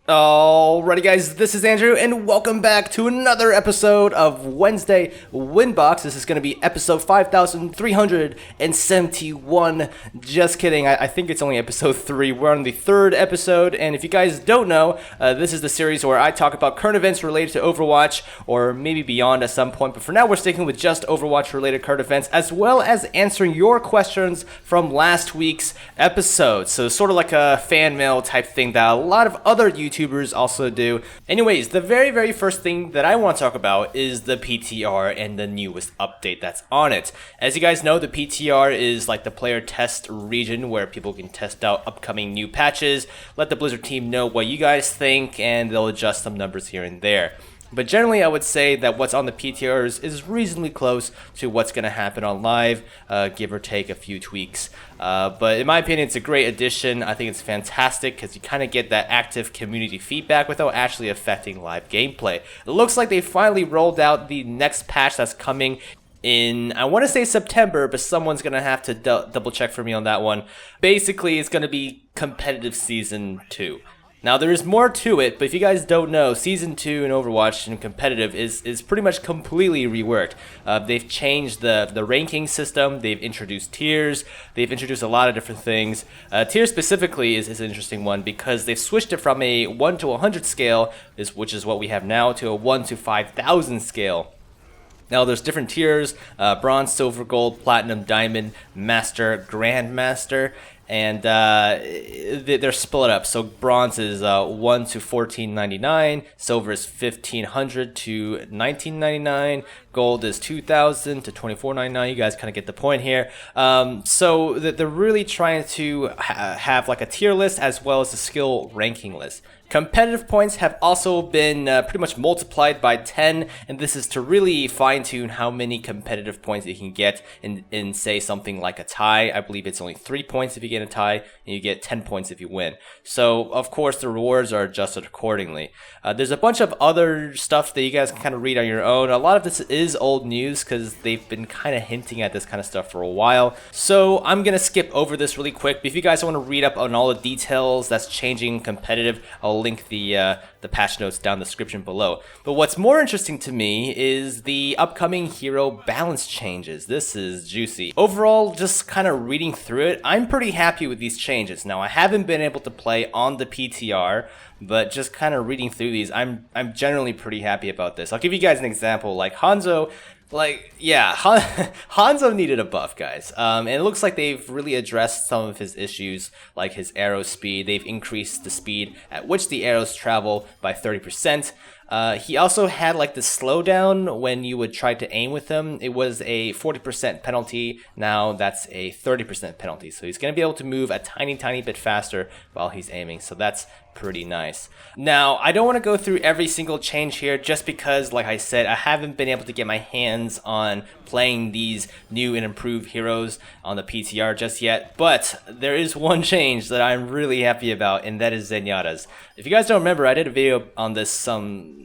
Alrighty guys, this is Andrew and welcome back to another episode of Wednesday wInbox. This is going to be episode 5371. Just kidding, I think it's only episode 3. We're on the 3rd episode, and if you guys don't know, this is the series where I talk about current events related to Overwatch, or maybe beyond at some point, but for now we're sticking with just Overwatch related current events, as well as answering your questions from last week's episode. So sort of like a fan mail type thing that a lot of other YouTubers also do. Anyways, the very first thing that I want to talk about is the PTR and the newest update that's on it. As you guys know, the PTR is like the player test region where people can test out upcoming new patches, let the Blizzard team know what you guys think, and they'll adjust some numbers here and there. But generally, I would say that what's on the PTRs is reasonably close to what's going to happen on live, give or take a few tweaks. But in my opinion, it's a great addition. I think it's fantastic because you kind of get that active community feedback without actually affecting live gameplay. It looks like they finally rolled out the next patch that's coming in, I want to say September, but someone's going to have to double check for me on that one. Basically, it's going to be competitive season 2. Now, there is more to it, but if you guys don't know, Season 2 in Overwatch and competitive is pretty much completely reworked. They've changed the ranking system, they've introduced tiers, they've introduced a lot of different things. Tiers specifically is an interesting one because they've switched it from a 1 to 100 scale, which is what we have now, to a 1 to 5,000 scale. Now, there's different tiers, bronze, silver, gold, platinum, diamond, master, grandmaster, and they're split up. So bronze is 1 to 1499, silver is 1500 to 1999, gold is 2000 to 2499. You guys kind of get the point here. So they're really trying to have like a tier list as well as a skill ranking list. Competitive points have also been pretty much multiplied by 10, and this is to really fine-tune how many competitive points you can get in say, something like a tie. I believe it's only 3 points if you get a tie, and you get 10 points if you win. So, of course, the rewards are adjusted accordingly. There's a bunch of other stuff that you guys can kind of read on your own. A lot of this is old news because they've been kind of hinting at this kind of stuff for a while. So, I'm going to skip over this really quick. But if you guys want to read up on all the details that's changing competitive, I'll link the patch notes down in the description below. But what's more interesting to me is the upcoming hero balance changes. This is juicy. Overall, just kind of reading through it, I'm pretty happy with these changes. Now, I haven't been able to play on the PTR, but just kind of reading through these, I'm generally pretty happy about this. I'll give you guys an example. Like Hanzo, Hanzo needed a buff, guys. And it looks like they've really addressed some of his issues, like his arrow speed. They've increased the speed at which the arrows travel by 30%. He also had like the slowdown when you would try to aim with him. It was a 40% penalty. Now that's a 30% penalty. So he's going to be able to move a tiny bit faster while he's aiming. So that's pretty nice. Now, I don't want to go through every single change here just because, like I said, I haven't been able to get my hands on playing these new and improved heroes on the PTR just yet, but there is one change that I'm really happy about, and that is Zenyatta's. If you guys don't remember, I did a video on this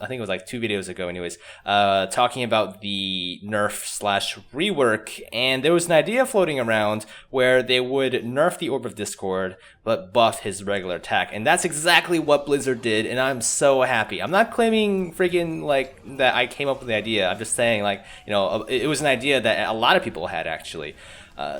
I think it was like 2 videos ago anyways, talking about the nerf/rework, and there was an idea floating around where they would nerf the Orb of Discord, but buff his regular attack, and that's exactly what Blizzard did, and I'm so happy. I'm not claiming freaking like that I came up with the idea. I'm just saying, like, you know, it was an idea that a lot of people had actually.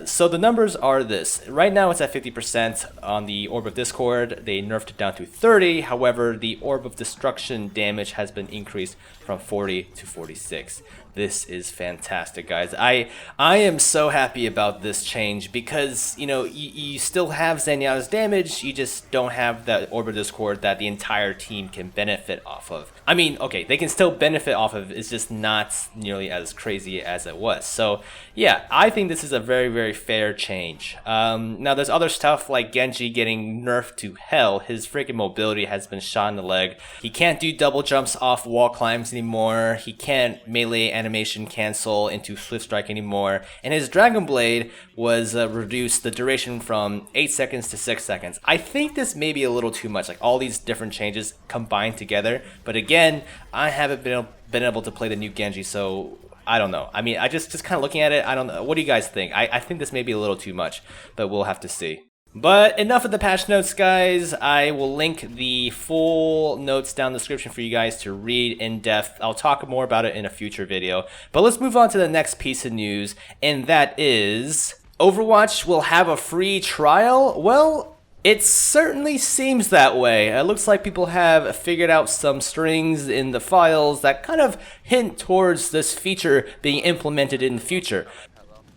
So the numbers are this. Right now it's at 50% on the Orb of Discord. They nerfed it down to 30. However, the Orb of Destruction damage has been increased from 40 to 46. This is fantastic, guys. I am so happy about this change because, you know, you still have Zenyatta's damage, you just don't have that Orb of Discord that the entire team can benefit off of. I mean, okay, they can still benefit off of, it's just not nearly as crazy as it was. So, yeah, I think this is a very fair change. Now, there's other stuff like Genji getting nerfed to hell. His freaking mobility has been shot in the leg. He can't do double jumps off wall climbs anymore. He can't melee animation cancel into Swift Strike anymore. And his Dragon Blade was reduced the duration from 8 seconds to 6 seconds. I think this may be a little too much, like all these different changes combined together. But again, I haven't been able to play the new Genji, so I don't know. I mean, I just kind of looking at it, I don't know. What do you guys think? I think this may be a little too much, but we'll have to see. But enough of the patch notes, guys. I will link the full notes down in the description for you guys to read in depth. I'll talk more about it in a future video. But let's move on to the next piece of news, and that is Overwatch will have a free trial. Well, it certainly seems that way. It looks like people have figured out some strings in the files that kind of hint towards this feature being implemented in the future.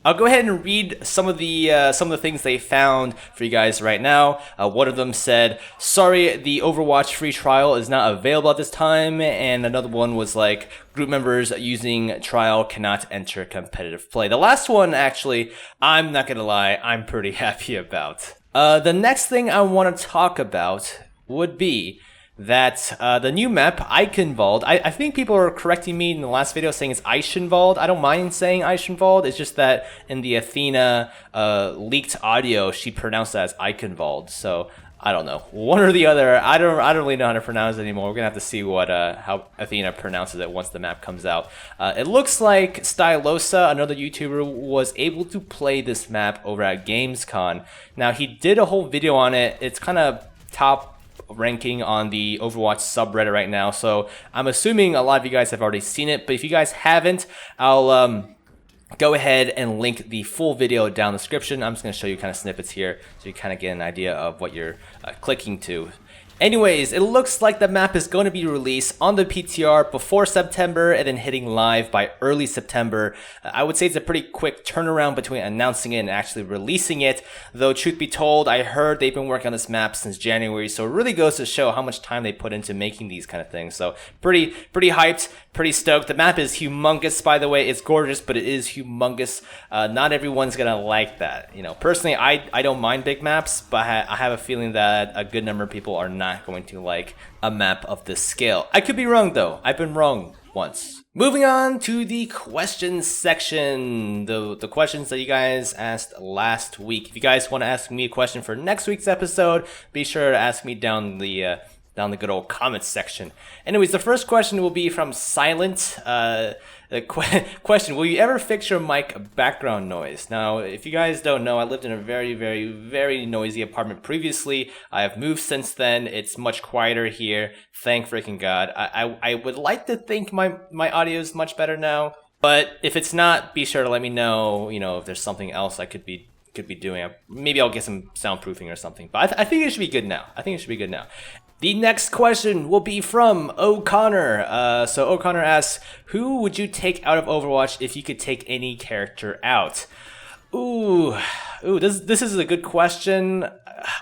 I'll go ahead and read some of the things they found for you guys right now. One of them said, "Sorry, the Overwatch free trial is not available at this time," and another one was like, "Group members using trial cannot enter competitive play." The last one, actually, I'm not gonna lie, I'm pretty happy about. The next thing I want to talk about would be that the new map, Eichenwalde, I think people are correcting me in the last video saying it's Eichenwalde. I don't mind saying Eichenwalde. It's just that in the Athena leaked audio, she pronounced that as Eichenwalde. So I don't know, one or the other. I don't really know how to pronounce it anymore. We're gonna have to see what how Athena pronounces it once the map comes out. It looks like Stylosa, another YouTuber, was able to play this map over at Gamescom. Now he did a whole video on it. It's kind of top ranking on the Overwatch subreddit right now, so I'm assuming a lot of you guys have already seen it, but if you guys haven't, I'll go ahead and link the full video down in the description. I'm just going to show you kind of snippets here so you kind of get an idea of what you're clicking to. Anyways, it looks like the map is going to be released on the PTR before September and then hitting live by early September. I would say it's a pretty quick turnaround between announcing it and actually releasing it. Though, truth be told, I heard they've been working on this map since January, so it really goes to show how much time they put into making these kind of things. So, pretty hyped, pretty stoked. The map is humongous, by the way. It's gorgeous, but it is humongous. Not everyone's going to like that. You know, personally, I don't mind big maps, but I have a feeling that a good number of people are not going to like a map of this scale. I could be wrong though. I've been wrong once. Moving on to the questions section. The questions that you guys asked last week. If you guys want to ask me a question for next week's episode, be sure to ask me down the good old comments section. Anyways, the first question will be from Silent. The question, will you ever fix your mic background noise? Now, if you guys don't know, I lived in a very noisy apartment previously. I have moved since then. It's much quieter here. Thank freaking God. I would like to think my audio is much better now, but if it's not, be sure to let me know, you know, if there's something else I could be doing. Maybe I'll get some soundproofing or something, but I think it should be good now. The next question will be from O'Connor. So O'Connor asks, who would you take out of Overwatch if you could take any character out? Ooh, this is a good question.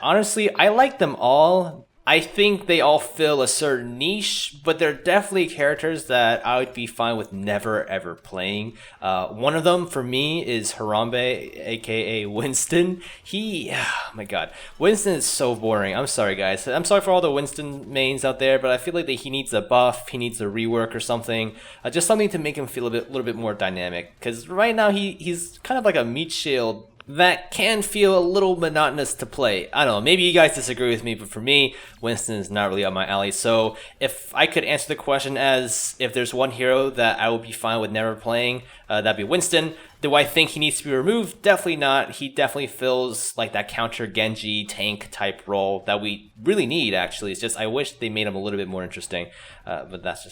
Honestly, I like them all. I think they all fill a certain niche, but they're definitely characters that I would be fine with never ever playing. One of them for me is Harambe, aka Winston. Oh my god, Winston is so boring. I'm sorry guys. I'm sorry for all the Winston mains out there, but I feel like that he needs a buff, he needs a rework or something. Just something to make him feel a little bit more dynamic. Because right now he's kind of like a meat shield that can feel a little monotonous to play. I don't know, maybe you guys disagree with me, but for me, Winston is not really up my alley. So if I could answer the question as if there's one hero that I would be fine with never playing, that'd be Winston. Do I think he needs to be removed? Definitely not. He definitely fills like that counter Genji tank type role that we really need, actually. It's just I wish they made him a little bit more interesting, but that's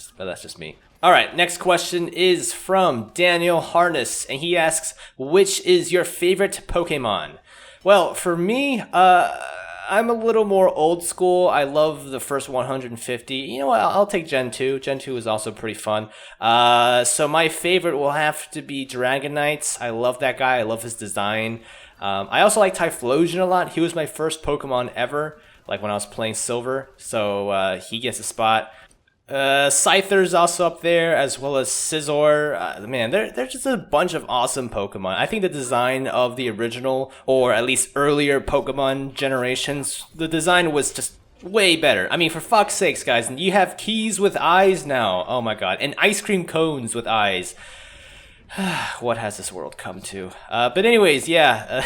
just me. All right, next question is from Daniel Harness, and he asks, which is your favorite Pokemon? Well, for me, I'm a little more old school. I love the first 150. You know what? I'll take Gen 2. Gen 2 is also pretty fun. So my favorite will have to be Dragonite. I love that guy. I love his design. I also like Typhlosion a lot. He was my first Pokemon ever, like when I was playing Silver. So he gets a spot. Scyther's also up there, as well as Scizor. Man, there's just a bunch of awesome Pokemon. I think the design of the original, or at least earlier Pokemon generations, the design was just way better. I mean, for fuck's sakes, guys, you have keys with eyes now. Oh my god, and ice cream cones with eyes. What has this world come to? But anyways, yeah,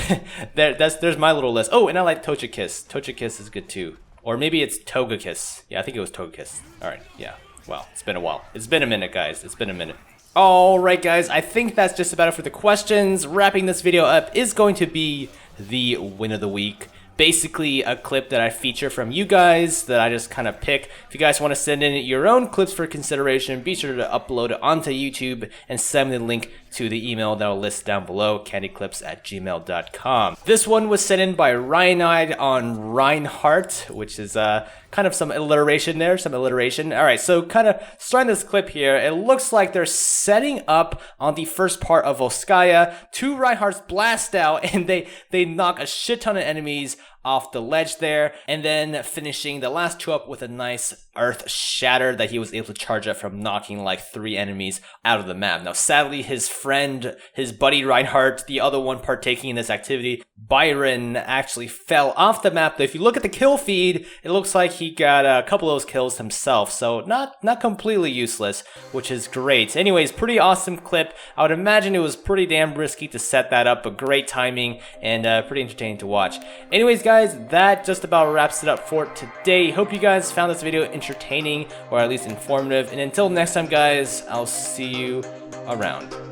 there's my little list. Oh, and I like Togekiss. Togekiss is good too. Or maybe it's Togekiss. Yeah, I think it was Togekiss. Alright, yeah. Wow, it's been a while. It's been a minute, guys. It's been a minute. Alright, guys. I think that's just about it for the questions. Wrapping this video up is going to be the win of the week. basically a clip that I feature from you guys that I just kind of pick. If you guys want to send in your own clips for consideration, be sure to upload it onto YouTube and send me the link to the email that I'll list down below, kandyklips@gmail.com. This one was sent in by Ryanide on Reinhardt, which is kind of some alliteration there, All right, so kind of starting this clip here, it looks like they're setting up on the first part of Volskaya. Two Reinhardts blast out, and they knock a shit ton of enemies off the ledge there, and then finishing the last two up with a nice earth shatter that he was able to charge up from knocking like 3 enemies out of the map. Now, sadly, his friend, his buddy Reinhardt, the other one partaking in this activity, Byron, actually fell off the map. Though if you look at the kill feed, it looks like he got a couple of those kills himself, so not completely useless, which is great. Anyways, pretty awesome clip. I would imagine it was pretty damn risky to set that up, but great timing and pretty entertaining to watch. Anyways, guys, that just about wraps it up for today. Hope you guys found this video entertaining or at least informative, and until next time, guys, I'll see you around.